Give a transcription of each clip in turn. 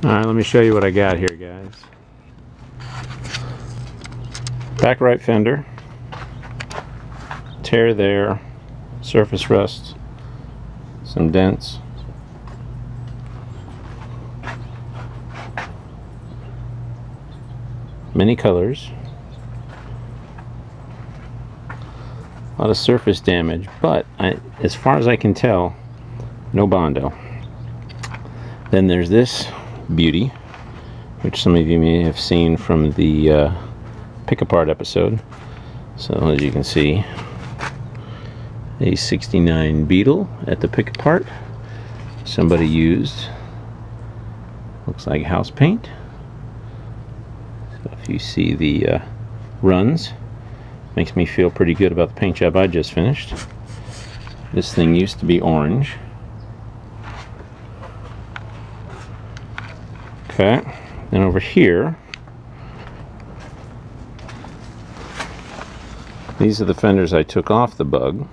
Alright, let me show you what I got here, guys. Back right fender, tear there, surface rust, some dents, many colors, a lot of surface damage, but as far as I can tell, no Bondo. Then there's this beauty, which some of you may have seen from the pick apart episode. So as you can see, a 69 Beetle at the pick apart. Somebody used, looks like house paint. So if you see the runs, makes me feel pretty good about the paint job I just finished. This thing used to be orange. Okay, then over here, these are the fenders I took off the Bug.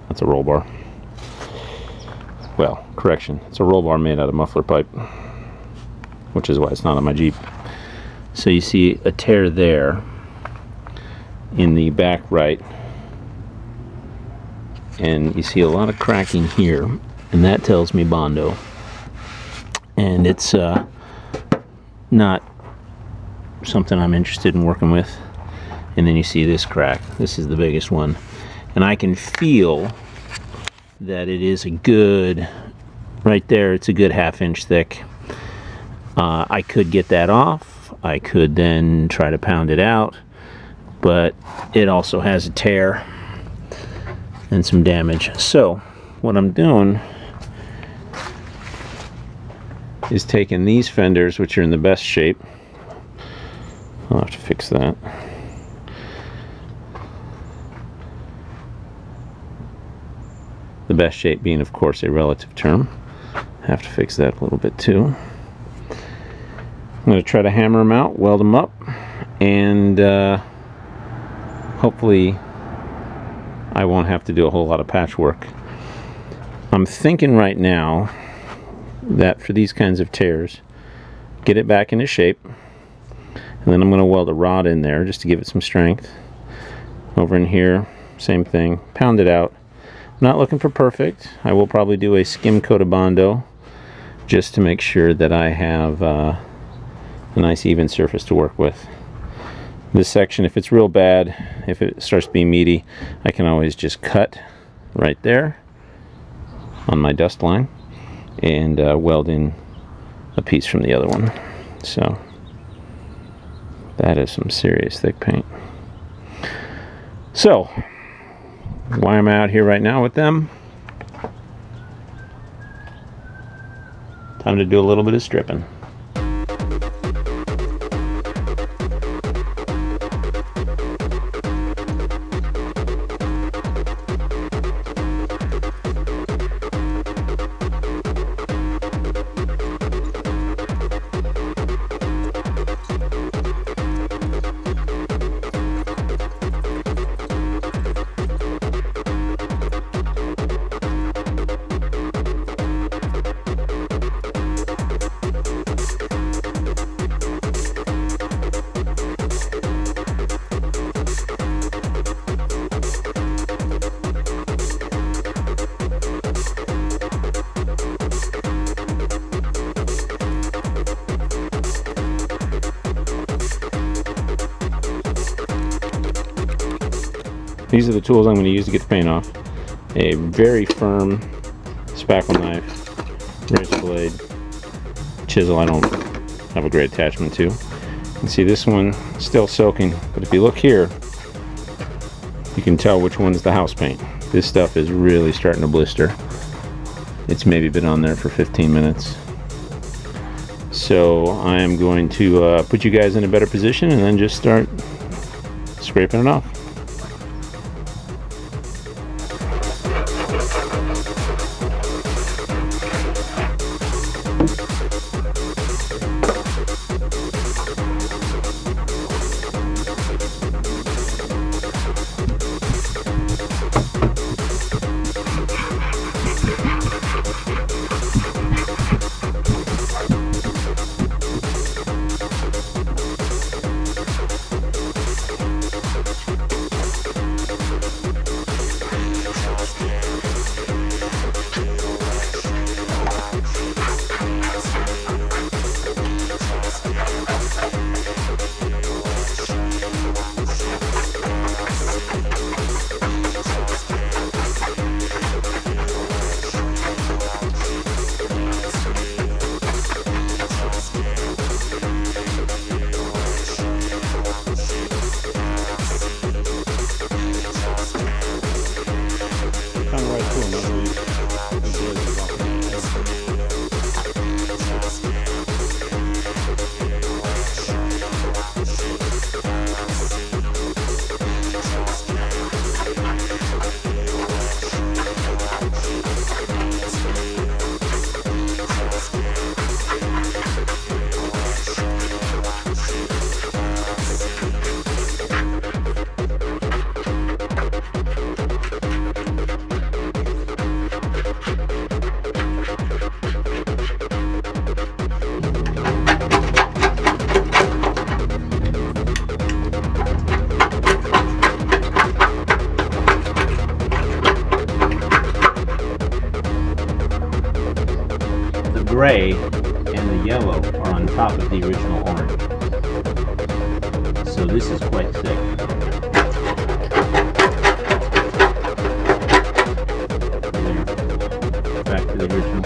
That's a roll bar. Well, correction, it's a roll bar made out of muffler pipe, which is why it's not on my Jeep. So you see a tear there in the back right, and you see a lot of cracking here, and that tells me Bondo. And it's not something I'm interested in working with. And then you see this crack. This is the biggest one, and I can feel that it is a good, right there, it's a good 1/2 inch thick. I could get that off. I could then try to pound it out, but it also has a tear and some damage. So what I'm doing is taking these fenders, which are in the best shape. I'll have to fix that. The best shape being, of course, a relative term. Have to fix that a little bit too. I'm going to try to hammer them out, weld them up, and hopefully I won't have to do a whole lot of patchwork. I'm thinking right now that for these kinds of tears, get it back into shape, and then I'm going to weld a rod in there just to give it some strength. Over in here, same thing, pound it out. I'm not looking for perfect. I will probably do a skim coat of Bondo just to make sure that I have a nice even surface to work with. This section, if it's real bad, if it starts being meaty, I can always just cut right there on my dust line and weld in a piece from the other one. So that is some serious thick paint. So why am I out here right now with them? Time to do a little bit of stripping. These are the tools I'm going to use to get the paint off. A very firm spackle knife, razor blade, chisel I don't have a great attachment to. You can see this one still soaking, but if you look here, you can tell which one is the house paint. This stuff is really starting to blister. It's maybe been on there for 15 minutes. So I am going to put you guys in a better position and then just start scraping it off. gray and the yellow are on top of the original orange. So this is quite thick. There. Back to the original.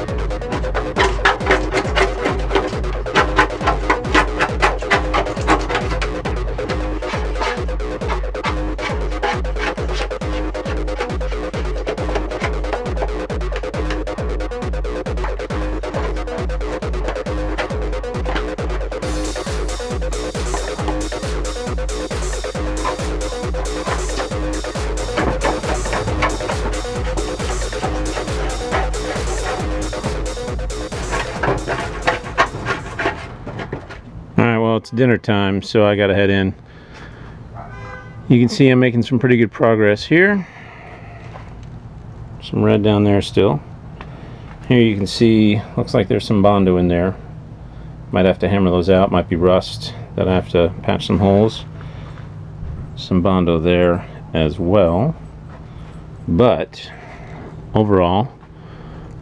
It's dinner time, so I gotta head in. You can see I'm making some pretty good progress here. Some red down there still. Here you can see, looks like there's some Bondo in there. Might have to hammer those out, might be rust that I have to patch some holes. Some Bondo there as well. But overall,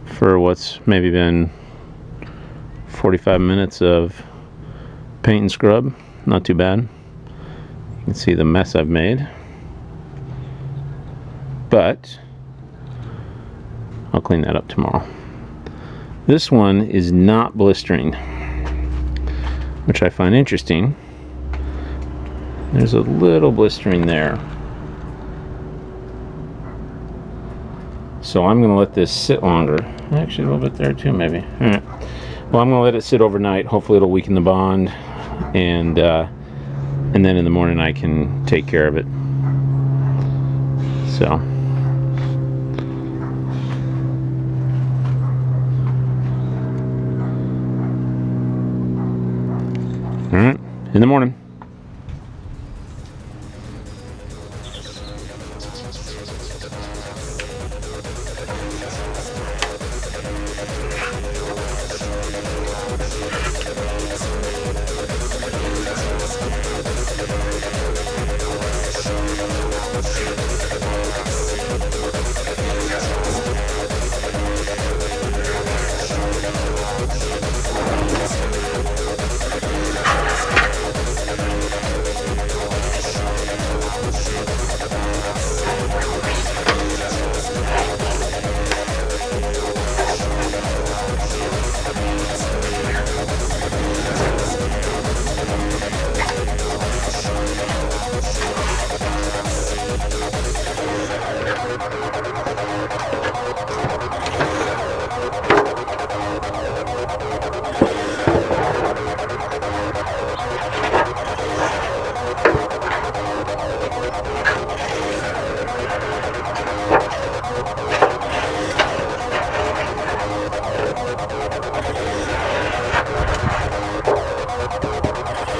for what's maybe been 45 minutes of paint and scrub, not too bad. You can see the mess I've made, but I'll clean that up tomorrow. This one is not blistering, which I find interesting. There's a little blistering there, so I'm going to let this sit longer. Actually, a little bit there too, maybe. All right. Well, I'm going to let it sit overnight. Hopefully, it'll weaken the bond. And then in the morning I can take care of it. So all right, in the morning.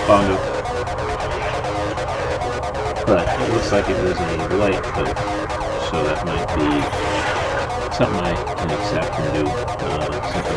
Bondo. But it looks like it was a light coat, so that might be something I can accept and do. Something.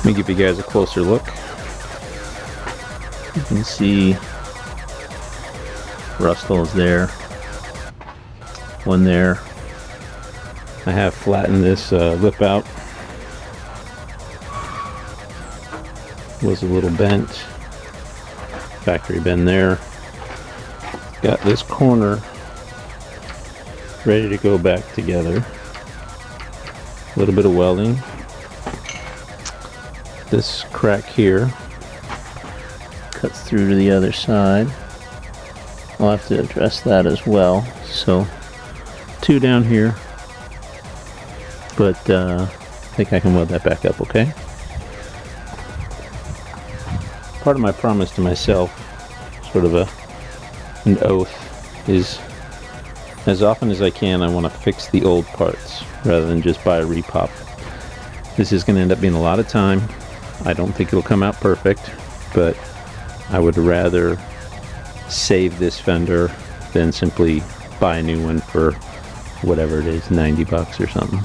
me give you guys a closer look. You can see rust holes there, one there. I have flattened this lip out. Was a little bent, factory bend there. Got this corner ready to go back together. A little bit of welding. This crack here cuts through to the other side. I'll have to address that as well. So 2 down here, but I think I can weld that back up okay. Part of my promise to myself, sort of an oath, is as often as I can I want to fix the old parts rather than just buy a repop. This is going to end up being a lot of time. I don't think it'll come out perfect, but I would rather save this fender than simply buy a new one for whatever it is, 90 bucks or something.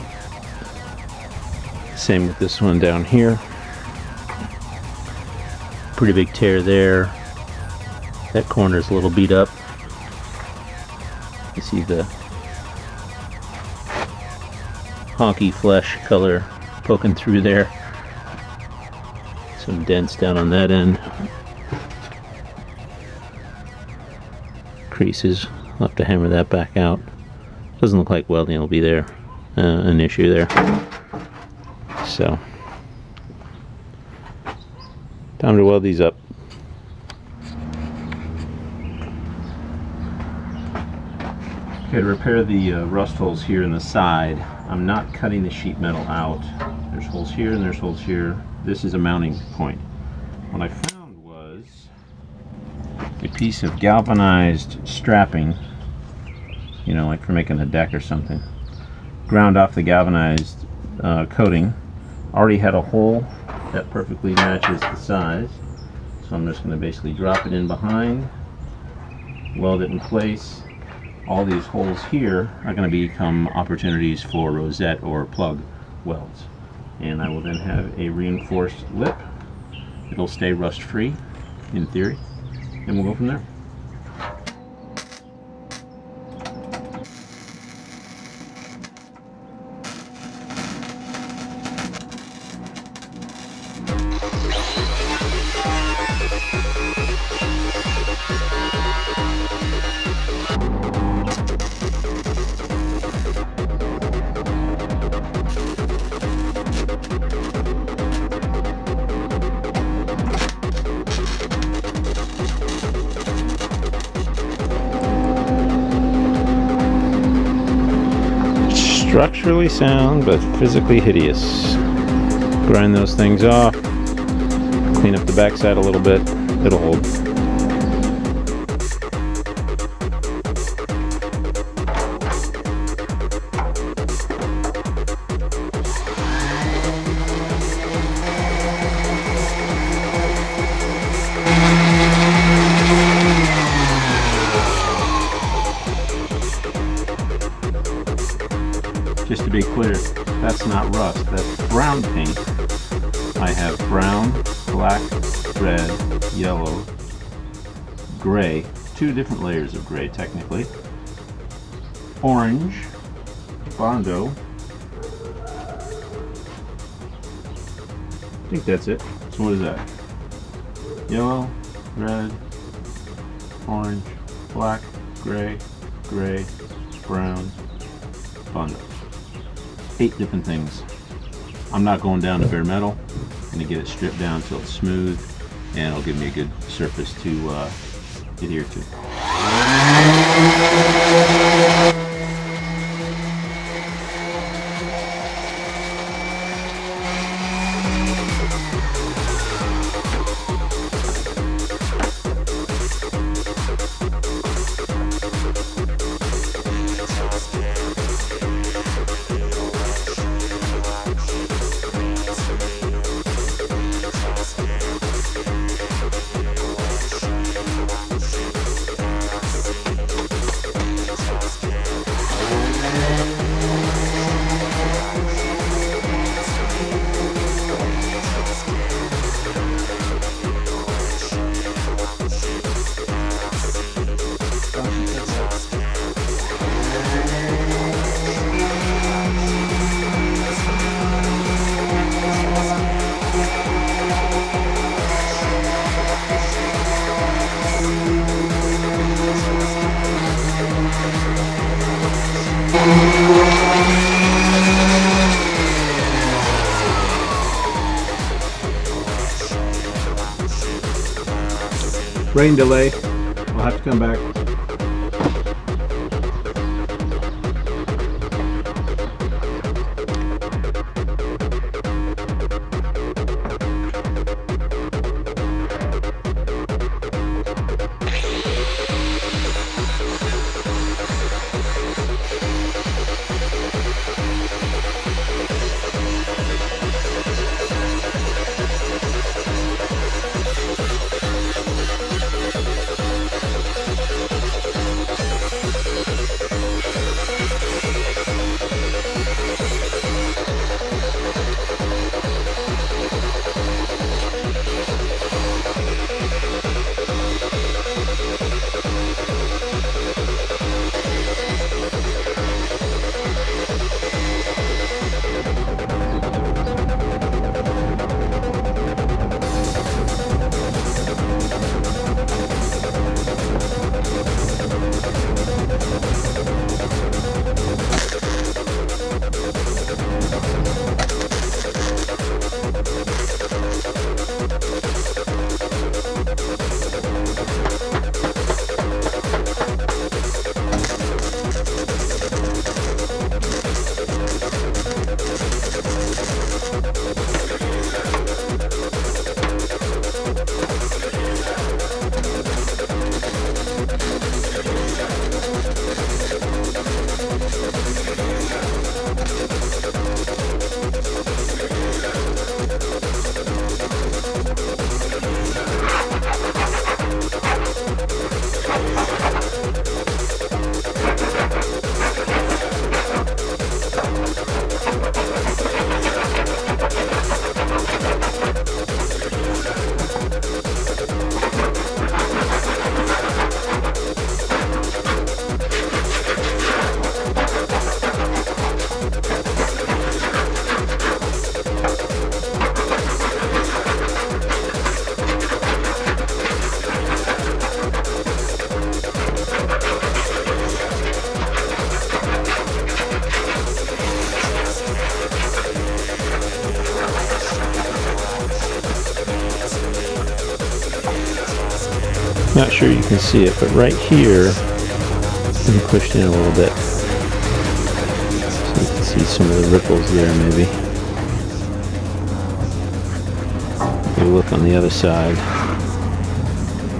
Same with this one down here. Pretty big tear there. That corner's a little beat up. You see the honky flesh color poking through there. Some dents down on that end. Creases. I'll have to hammer that back out. Doesn't look like welding will be there, an issue there. So, time to weld these up. Okay, to repair the rust holes here in the side, I'm not cutting the sheet metal out. There's holes here and there's holes here. This is a mounting point. What I found was a piece of galvanized strapping, you know, like for making a deck or something. Ground off the galvanized coating. Already had a hole that perfectly matches the size. So I'm just going to basically drop it in behind, weld it in place. All these holes here are going to become opportunities for rosette or plug welds. And I will then have a reinforced lip. It'll stay rust free in theory, and we'll go from there. Structurally sound, but physically hideous. Grind those things off, clean up the backside a little bit, it'll hold. Just to be clear, that's not rust, that's brown paint. I have brown, black, red, yellow, gray, 2 different layers of gray technically, orange, Bondo, I think that's it. So what is that? Yellow, red, orange, black, gray, brown, Bondo. 8 different things. I'm not going down to bare metal. I'm going to get it stripped down until it's smooth, and it'll give me a good surface to adhere to. Rain delay. We'll have to come back. Not sure you can see it, but right here, I'm pushed in a little bit. So you can see some of the ripples there, maybe. If you look on the other side,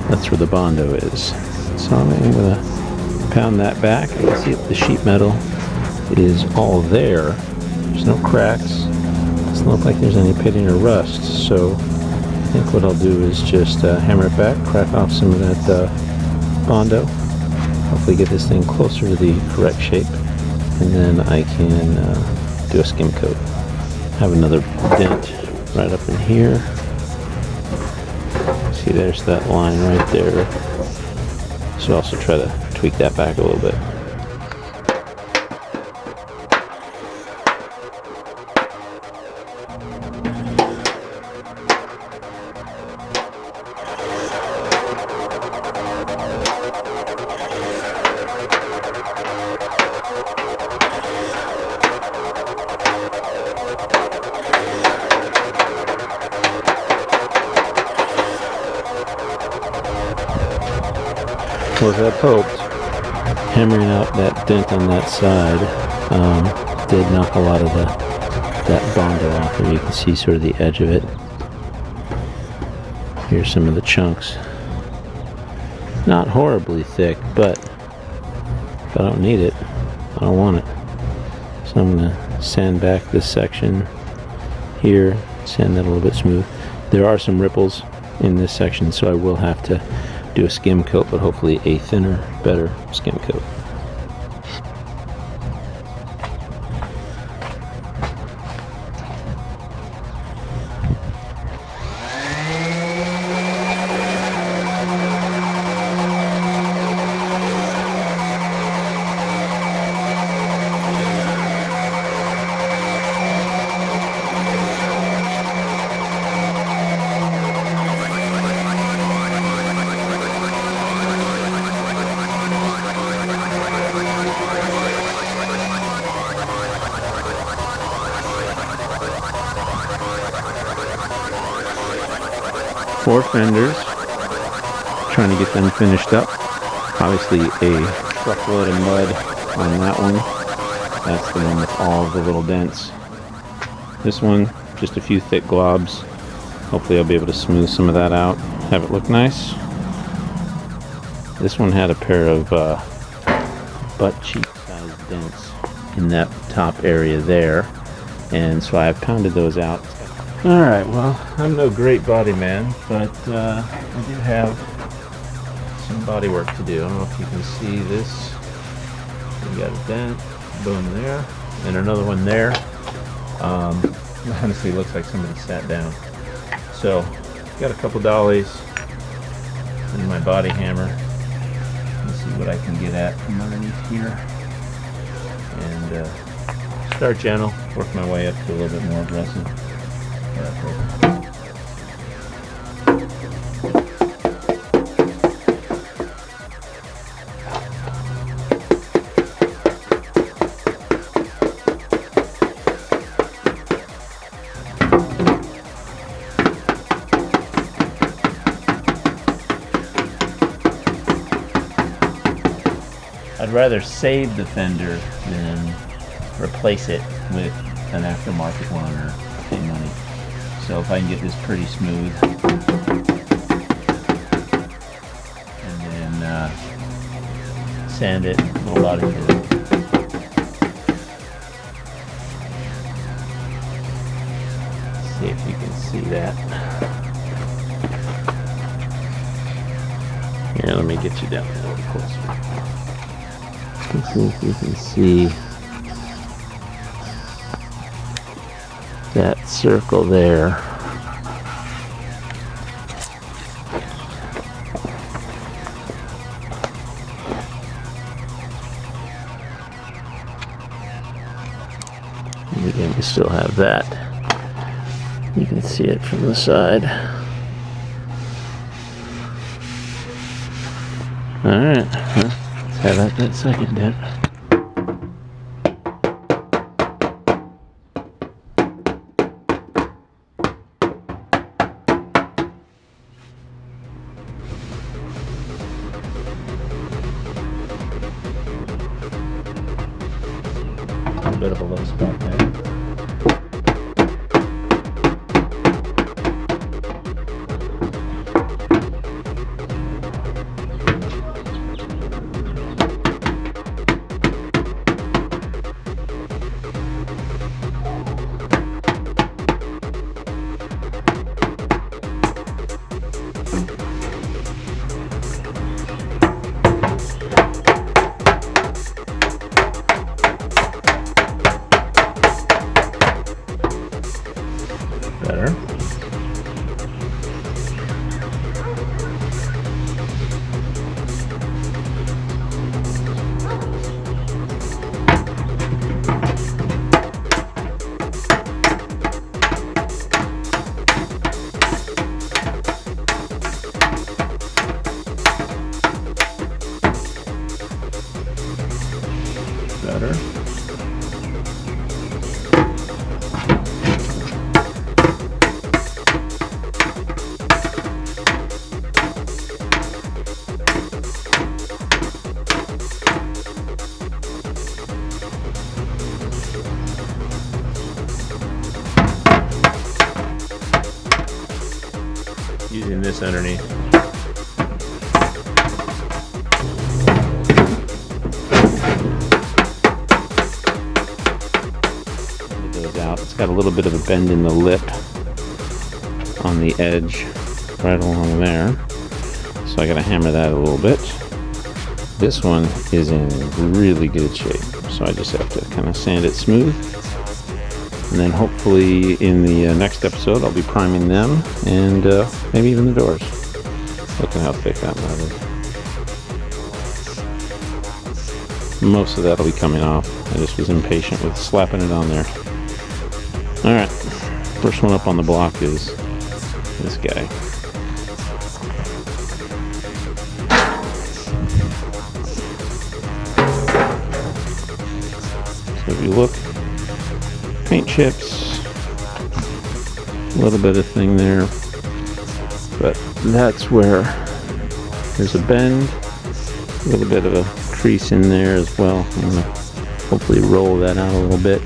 that's where the Bondo is. So I'm going to pound that back. You can see if the sheet metal is all there. There's no cracks. Doesn't look like there's any pitting or rust. So I think what I'll do is just hammer it back, crack off some of that Bondo, hopefully get this thing closer to the correct shape, and then I can do a skim coat. Have another dent right up in here. See, there's that line right there. So also try to tweak that back a little bit. As I've hoped, hammering out that dent on that side did knock a lot of that Bondo off there. You can see sort of the edge of it. Here's some of the chunks. Not horribly thick, but if I don't need it, I don't want it. So I'm going to sand back this section here, sand that a little bit smooth. There are some ripples in this section, so I will have to do a skim coat, but hopefully a thinner, better skim coat. Four fenders, trying to get them finished up. Obviously a truckload of mud on that one. That's the one with all the little dents. This one, just a few thick globs. Hopefully I'll be able to smooth some of that out, have it look nice. This one had a pair of butt cheek sized dents in that top area there, and so I pounded those out. Alright, well, I'm no great body man, but I do have some body work to do. I don't know if you can see this. We got a dent, boom there, and another one there. Honestly, looks like somebody sat down. So, got a couple dollies and my body hammer. Let's see what I can get at from underneath here. And start gentle, work my way up to a little bit more aggressive. I'd rather save the fender than replace it with an aftermarket one or pay money. So if I can get this pretty smooth and then sand it, a little body fluid. See if you can see that. Here, let me get you down a little closer. Let's see if you can see that circle there. And again, we still have that. You can see it from the side. Alright, let's have that second dip. A bit of a low spot there. Better. Better. Using this underneath. Get those out. It's got a little bit of a bend in the lip on the edge right along there. So I gotta hammer that a little bit. This one is in really good shape. So I just have to kind of sand it smooth. And then hopefully in the next episode I'll be priming them and maybe even the doors. Look at how thick that nut is. Most of that will be coming off. I just was impatient with slapping it on there. Alright, first one up on the block is this guy. So if you look, paint chips, a little bit of thing there, but that's where There's a bend, a little bit of a crease in there as well. I'm going to hopefully roll that out a little bit.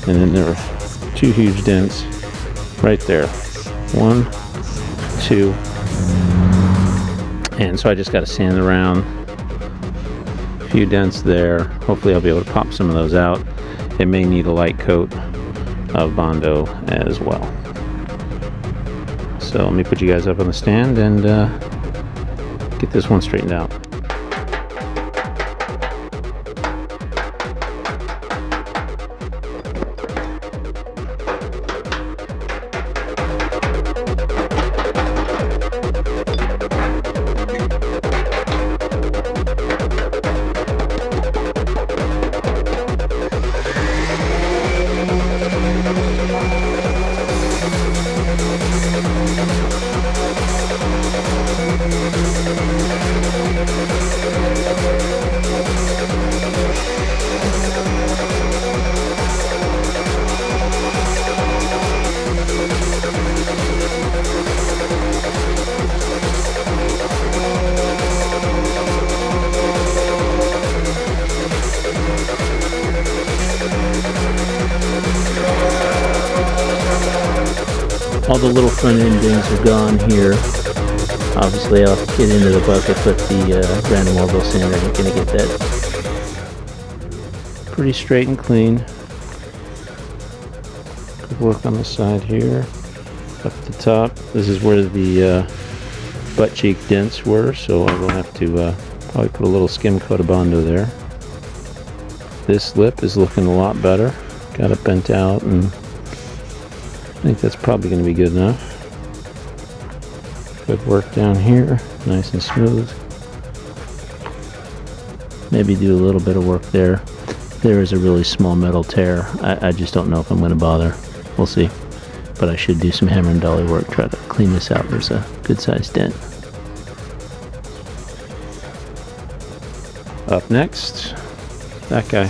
And then there are 2 huge dents right there. 1, 2. And so I just got to sand around. A few dents there. Hopefully I'll be able to pop some of those out. It may need a light coat of Bondo as well. So let me put you guys up on the stand and get this one straightened out. All the little front end dings are gone here. Obviously I'll get into the bucket, but the random orbital sander ain't going to get that pretty straight and clean. Good work on the side here. Up at the top, this is where the butt cheek dents were, so I will have to probably put a little skim coat of Bondo there. This lip is looking a lot better. Got it bent out, and I think that's probably going to be good enough. Good work down here, nice and smooth. Maybe do a little bit of work there. There is a really small metal tear. I just don't know if I'm going to bother. We'll see. But I should do some hammer and dolly work, try to clean this out. There's a good sized dent. Up next, that guy.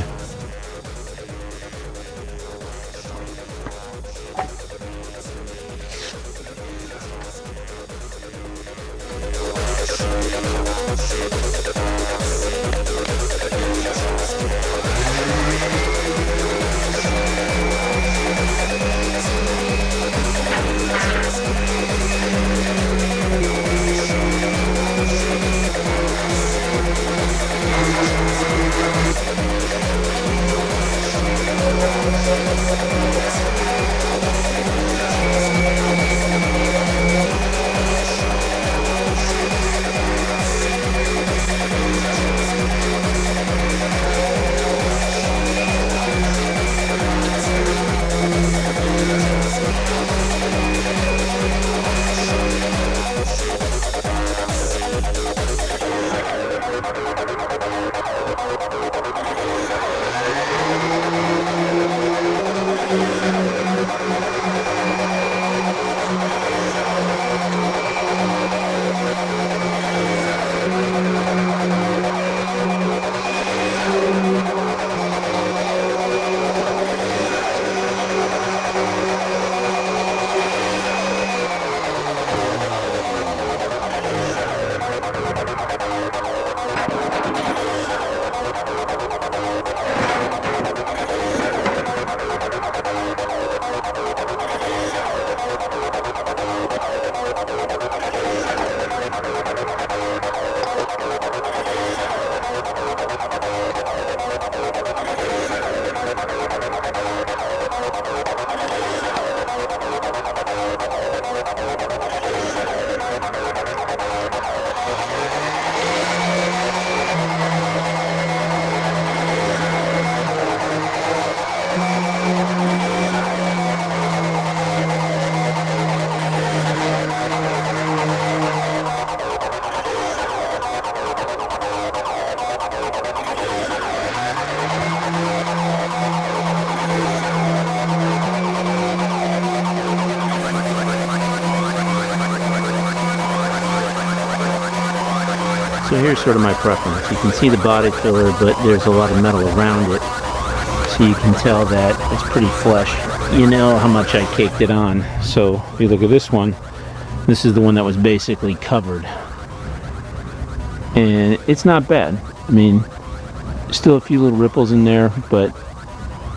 So here's sort of my preference. You can see the body filler, but there's a lot of metal around it. So you can tell that it's pretty flush. You know how much I caked it on. So if you look at this one, This is the one that was basically covered. And it's not bad. I mean, still a few little ripples in there, but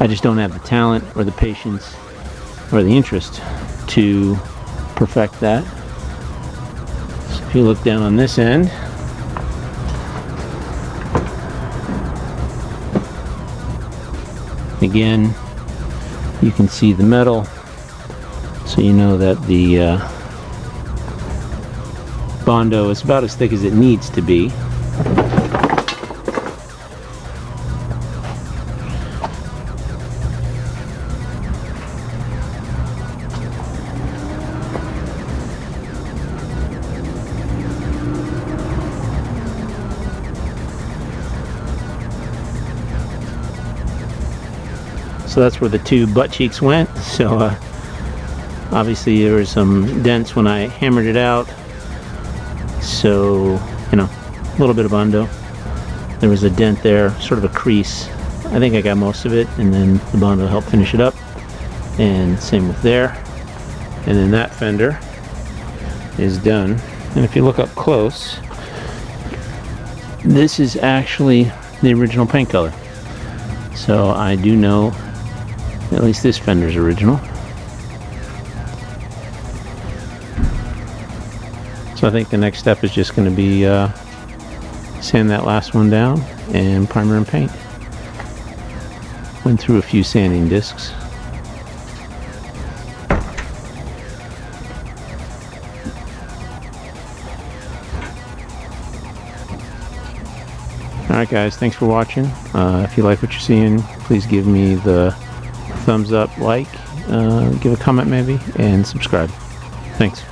I just don't have the talent or the patience or the interest to perfect that. So if you look down on this end, again, you can see the metal, so you know that the Bondo is about as thick as it needs to be. So that's where the two butt cheeks went. So obviously there was some dents when I hammered it out. So, you know, a little bit of Bondo. There was a dent there, sort of a crease. I think I got most of it, and then the Bondo helped finish it up. And same with there. And then that fender is done. And if you look up close, this is actually the original paint color. So I do know at least this fender's original. So I think the next step is just going to be sand that last one down and primer and paint. Went through a few sanding discs. Alright guys, thanks for watching. If you like what you're seeing, please give me the thumbs up, like, give a comment maybe, and subscribe. Thanks.